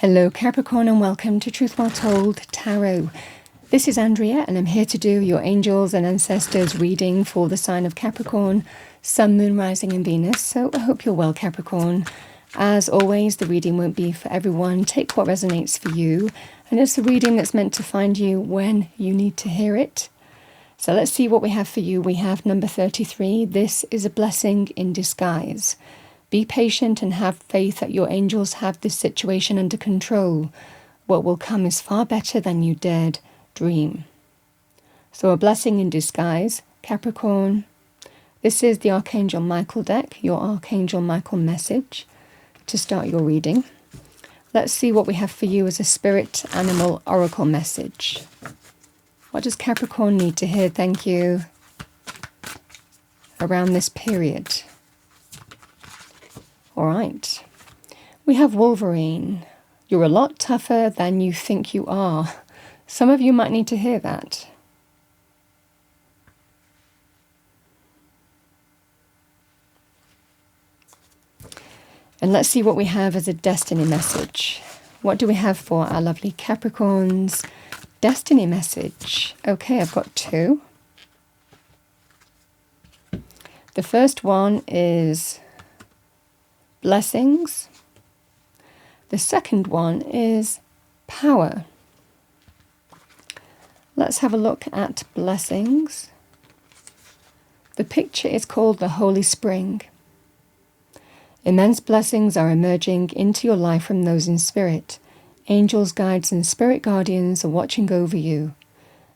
Hello Capricorn and welcome to Truth Well Told Tarot. This is Andrea and I'm here to do your angels and ancestors reading for the sign of Capricorn, Sun, Moon, Rising and Venus. So I hope you're well, Capricorn. As always, the reading won't be for everyone. Take what resonates for you, and it's a reading that's meant to find you when you need to hear it. So let's see what we have for you. We have number 33. This is a blessing in disguise. Be patient and have faith that your angels have this situation under control. What will come is far better than you dared dream. So a blessing in disguise, Capricorn. This is the Archangel Michael deck, your Archangel Michael message to start your reading. Let's see what we have for you as a spirit animal oracle message. What does Capricorn need to hear, thank you, around this period? All right. We have Wolverine. You're a lot tougher than you think you are. Some of you might need to hear that. And let's see what we have as a destiny message. What do we have for our lovely Capricorns? Destiny message. Okay, I've got two. The first one is blessings. The second one is power. Let's have a look at blessings. The picture is called the Holy Spring. Immense blessings are emerging into your life from those in spirit. Angels, guides, and spirit guardians are watching over you.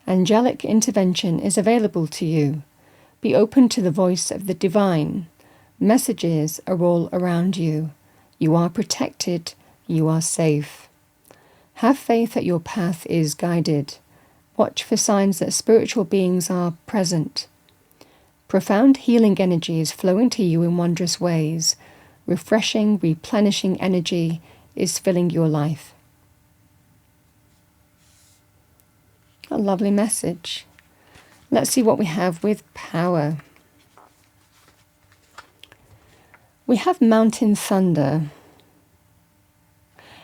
Angelic intervention is available to you. Be open to the voice of the divine. Messages are all around you. You are protected. You are safe. Have faith that your path is guided. Watch for signs that spiritual beings are present. Profound healing energy is flowing to you in wondrous ways. Refreshing, replenishing energy is filling your life. A lovely message. Let's see what we have with power. We have Mountain Thunder.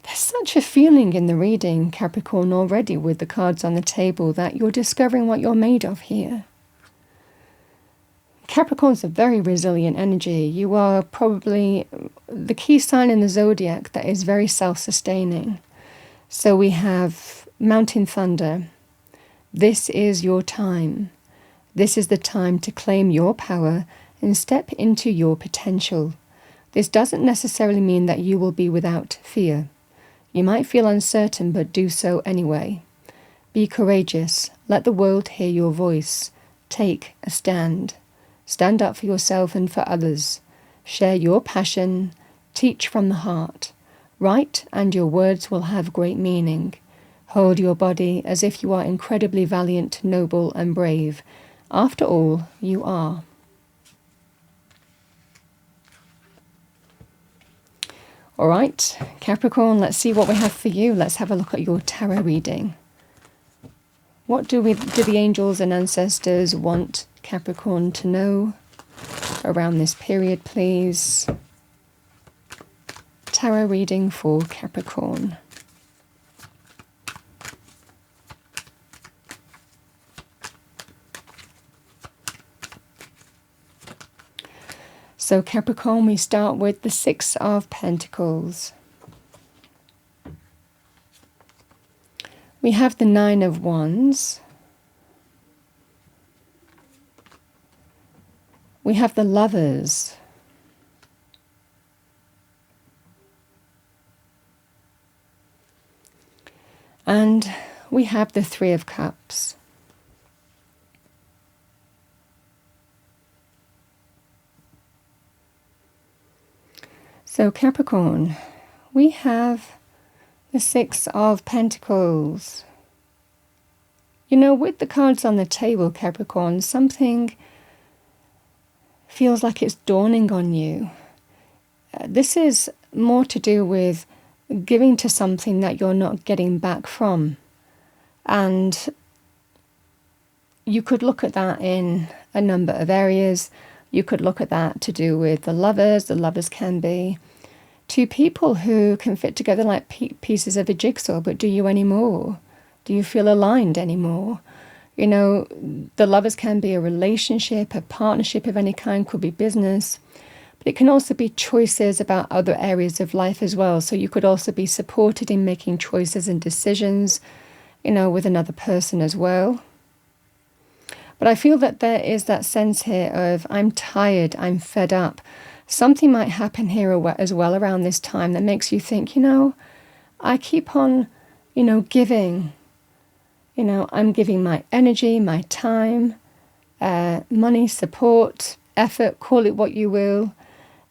There's such a feeling in the reading, Capricorn, already with the cards on the table that you're discovering what you're made of here. Capricorn's a very resilient energy. You are probably the key sign in the zodiac that is very self-sustaining. So we have Mountain Thunder. This is your time. This is the time to claim your power and step into your potential. This doesn't necessarily mean that you will be without fear. You might feel uncertain, but do so anyway. Be courageous. Let the world hear your voice. Take a stand. Stand up for yourself and for others. Share your passion. Teach from the heart. Write, and your words will have great meaning. Hold your body as if you are incredibly valiant, noble, and brave. After all, you are. All right, Capricorn, let's see what we have for you. Let's have a look at your tarot reading. What do the angels and ancestors want Capricorn to know around this period, please? Tarot reading for Capricorn. So Capricorn, we start with the Six of Pentacles. We have the Nine of Wands. We have the Lovers. And we have the Three of Cups. So Capricorn, we have the Six of Pentacles. You know, with the cards on the table, Capricorn, something feels like it's dawning on you. This is more to do with giving to something that you're not getting back from. And you could look at that in a number of areas. You could look at that to do with the lovers. The lovers can be Two people who can fit together like pieces of a jigsaw, but do you anymore? Do you feel aligned anymore? You know, the lovers can be a relationship, a partnership of any kind, could be business. But it can also be choices about other areas of life as well. So you could also be supported in making choices and decisions, you know, with another person as well. But I feel that there is that sense here of I'm tired, I'm fed up. Something might happen here as well around this time that makes you think, you know, I keep on, you know, giving. You know, I'm giving my energy, my time, money, support, effort, call it what you will.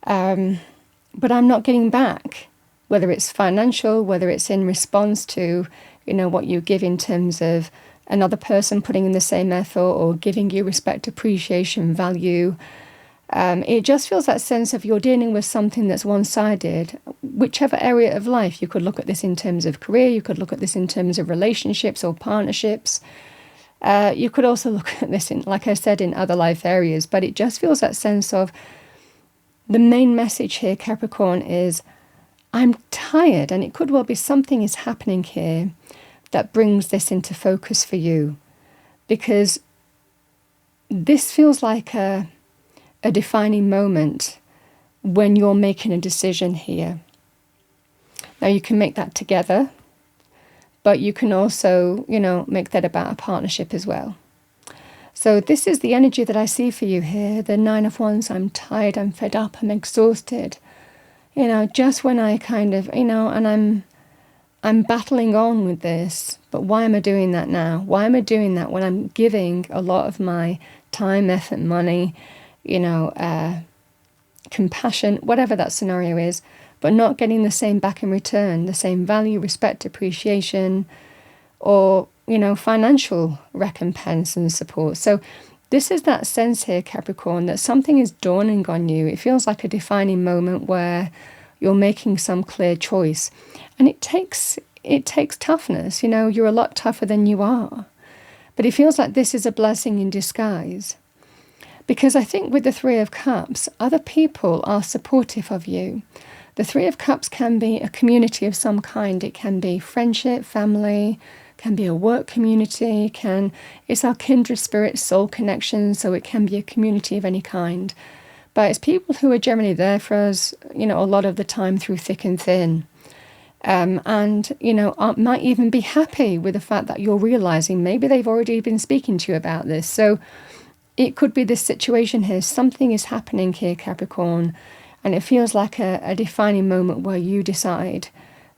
But I'm not getting back, whether it's financial, whether it's in response to, you know, what you give in terms of another person putting in the same effort or giving you respect, appreciation, value. It just feels that sense of you're dealing with something that's one-sided. Whichever area of life, you could look at this in terms of career, you could look at this in terms of relationships or partnerships. You could also look at this in, like I said, in other life areas. But it just feels that sense of the main message here, Capricorn, is I'm tired, and it could well be something is happening here that brings this into focus for you, because this feels like a defining moment when you're making a decision here. Now you can make that together, but you can also, you know, make that about a partnership as well. So this is the energy that I see for you here, the Nine of Wands. I'm tired, I'm fed up, I'm exhausted. You know, just when I kind of, you know, and I'm battling on with this, but why am I doing that now? Why am I doing that when I'm giving a lot of my time, effort, money, you know, compassion, whatever that scenario is, but not getting the same back in return, the same value, respect, appreciation, or, you know, financial recompense and support. So this is that sense here, Capricorn, that something is dawning on you. It feels like a defining moment where you're making some clear choice. And it takes toughness. You know, you're a lot tougher than you are. But it feels like this is a blessing in disguise. Because I think with the Three of Cups, other people are supportive of you. The Three of Cups can be a community of some kind. It can be friendship, family, can be a work community, it's our kindred spirit, soul connection, so it can be a community of any kind. But it's people who are generally there for us, you know, a lot of the time through thick and thin. And, you know, might even be happy with the fact that you're realizing maybe they've already been speaking to you about this. So it could be this situation here. Something is happening here, Capricorn, and it feels like a defining moment where you decide,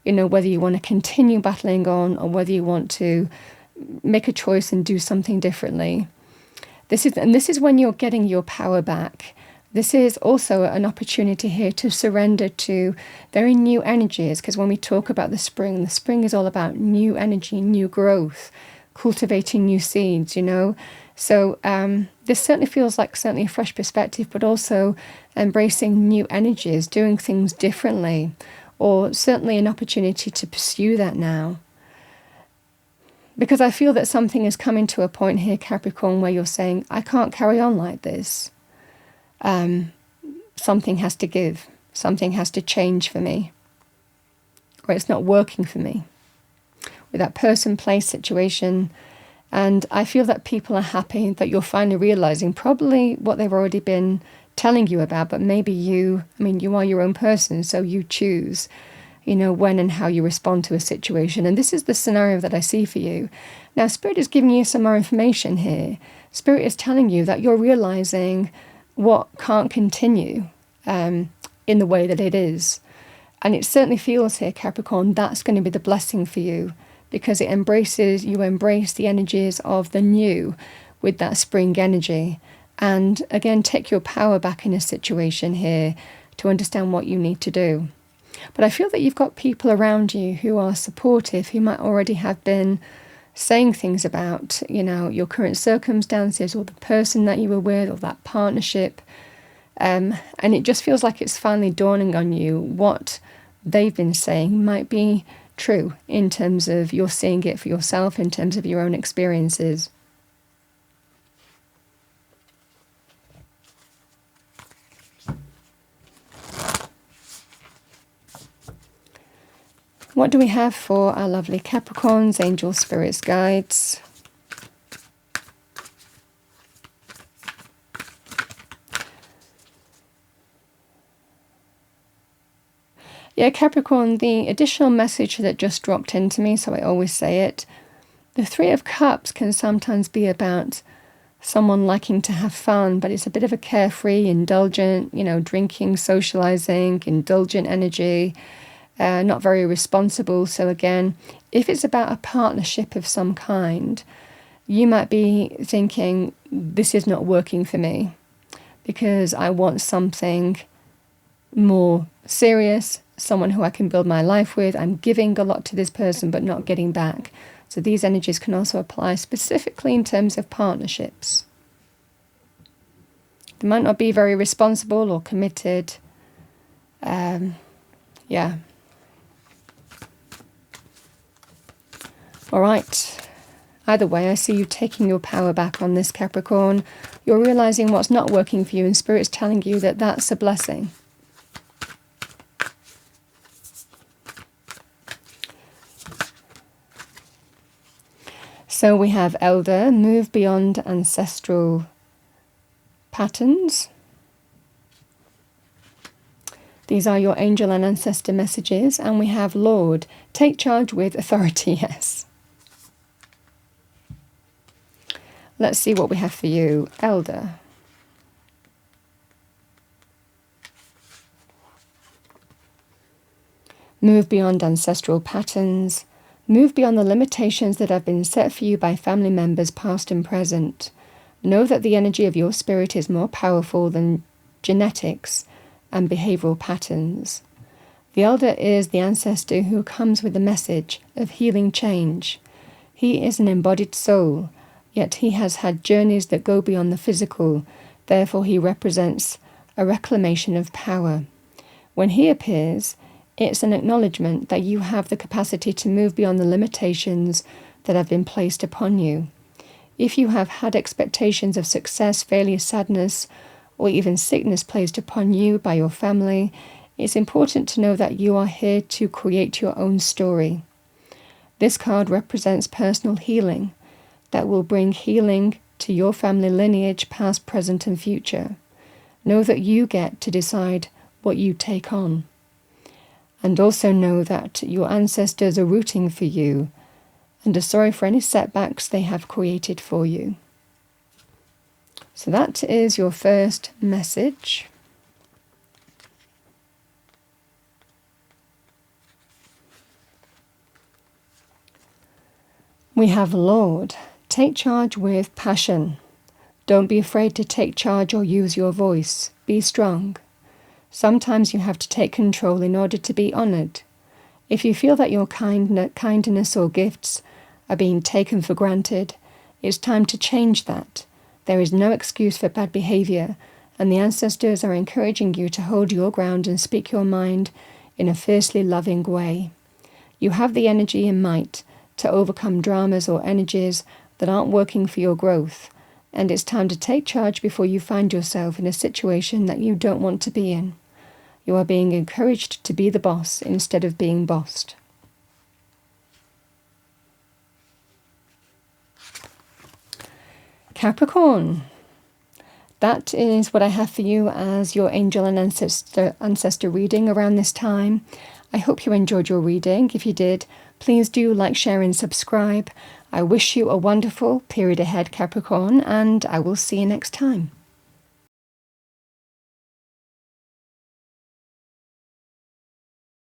you know, whether you want to continue battling on or whether you want to make a choice and do something differently. This is when you're getting your power back. This is also an opportunity here to surrender to very new energies, because when we talk about the spring is all about new energy, new growth, cultivating new seeds, you know. So this certainly feels like a fresh perspective, but also embracing new energies, doing things differently, or certainly an opportunity to pursue that now. Because I feel that something is coming to a point here, Capricorn, where you're saying, I can't carry on like this. Something has to give. Something has to change for me. Or it's not working for me. With that person, place, situation. And I feel that people are happy that you're finally realizing probably what they've already been telling you about, but maybe you are your own person, so you choose, you know, when and how you respond to a situation. And this is the scenario that I see for you. Now, Spirit is giving you some more information here. Spirit is telling you that you're realizing what can't continue in the way that it is. And it certainly feels here, Capricorn, that's going to be the blessing for you, because you embrace the energies of the new with that spring energy. And again, take your power back in a situation here to understand what you need to do. But I feel that you've got people around you who are supportive, who might already have been saying things about, you know, your current circumstances or the person that you were with or that partnership. And it just feels like it's finally dawning on you what they've been saying might be true in terms of you're seeing it for yourself, in terms of your own experiences. What do we have for our lovely Capricorns, angels, spirits, guides? Yeah, Capricorn, the additional message that just dropped into me, so I always say it, the Three of Cups can sometimes be about someone liking to have fun, but it's a bit of a carefree, indulgent, drinking, socializing, indulgent energy, not very responsible. So again, if it's about a partnership of some kind, you might be thinking, this is not working for me because I want something more serious, someone who I can build my life with. I'm giving a lot to this person, but not getting back. So these energies can also apply specifically in terms of partnerships. They might not be very responsible or committed. Yeah. All right. Either way, I see you taking your power back on this, Capricorn. You're realizing what's not working for you, and Spirit's telling you that that's a blessing. So we have Elder, move beyond ancestral patterns. These are your angel and ancestor messages. And we have Lord, take charge with authority, yes. Let's see what we have for you, Elder. Move beyond ancestral patterns. Move beyond the limitations that have been set for you by family members past and present. Know that the energy of your spirit is more powerful than genetics and behavioral patterns. The Elder is the ancestor who comes with the message of healing change. He is an embodied soul, yet he has had journeys that go beyond the physical. Therefore, he represents a reclamation of power. When he appears, it's an acknowledgement that you have the capacity to move beyond the limitations that have been placed upon you. If you have had expectations of success, failure, sadness, or even sickness placed upon you by your family, it's important to know that you are here to create your own story. This card represents personal healing that will bring healing to your family lineage, past, present, and future. Know that you get to decide what you take on. And also know that your ancestors are rooting for you and are sorry for any setbacks they have created for you. So that is your first message. We have Lord, take charge with passion. Don't be afraid to take charge or use your voice. Be strong. Sometimes you have to take control in order to be honoured. If you feel that your kindness or gifts are being taken for granted, it's time to change that. There is no excuse for bad behaviour, and the ancestors are encouraging you to hold your ground and speak your mind in a fiercely loving way. You have the energy and might to overcome dramas or energies that aren't working for your growth, and it's time to take charge before you find yourself in a situation that you don't want to be in. You are being encouraged to be the boss instead of being bossed. Capricorn, that is what I have for you as your angel and ancestor reading around this time. I hope you enjoyed your reading. If you did, please do like, share and subscribe. I wish you a wonderful period ahead, Capricorn, and I will see you next time.